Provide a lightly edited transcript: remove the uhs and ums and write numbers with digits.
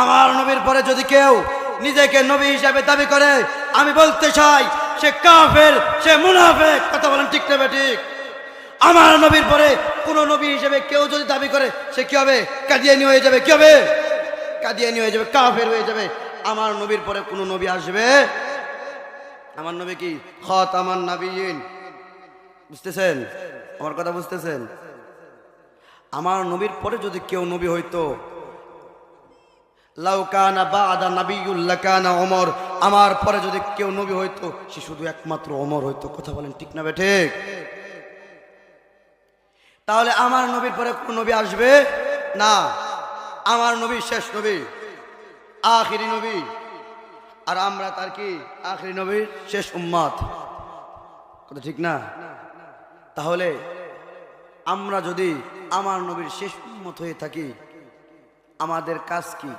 আমার নবীর পরে যদি কেউ নিজেকে নবী হিসাবে দাবি করে, আমি বলতে চাই সে কাফের, সে মুনাফিক। কথা বলেন ঠিক না ঠিক? আমার নবীর পরে কোন নবী হিসেবে কেউ যদি দাবি করে, সে কি হবে? কাদিয়ানী হয়ে যাবে। কি হবে? কাদিয়ানী হয়ে যাবে, কাফের হয়ে যাবে। আমার নবীর পরে কোন নবী আসবে, আমার নবী কি খাতামান নবিয়্যিন। বুঝতেছেন আমার কথা? বুঝতেছেন? আমার নবীর পরে যদি কেউ নবী হইতো, লাউ কানা বা'দা নাবিয়্যুল লাকানা ওমর, আমার পরে যদি কেউ নবী হইতো সে শুধু একমাত্র ওমর হইতো। কথা বলেন ঠিক না ঠিক? তাহলে আমার নবীর পরে কোন নবী আসবে না। আমার নবী শেষ নবী, আখিরি নবী, আর আমরা তার কি আখিরি নবীর শেষ উম্মত। কথা ঠিক না? তাহলে আমরা যদি আমার নবীর শেষ উম্মত হয়ে থাকি, আমাদের কাজ কি?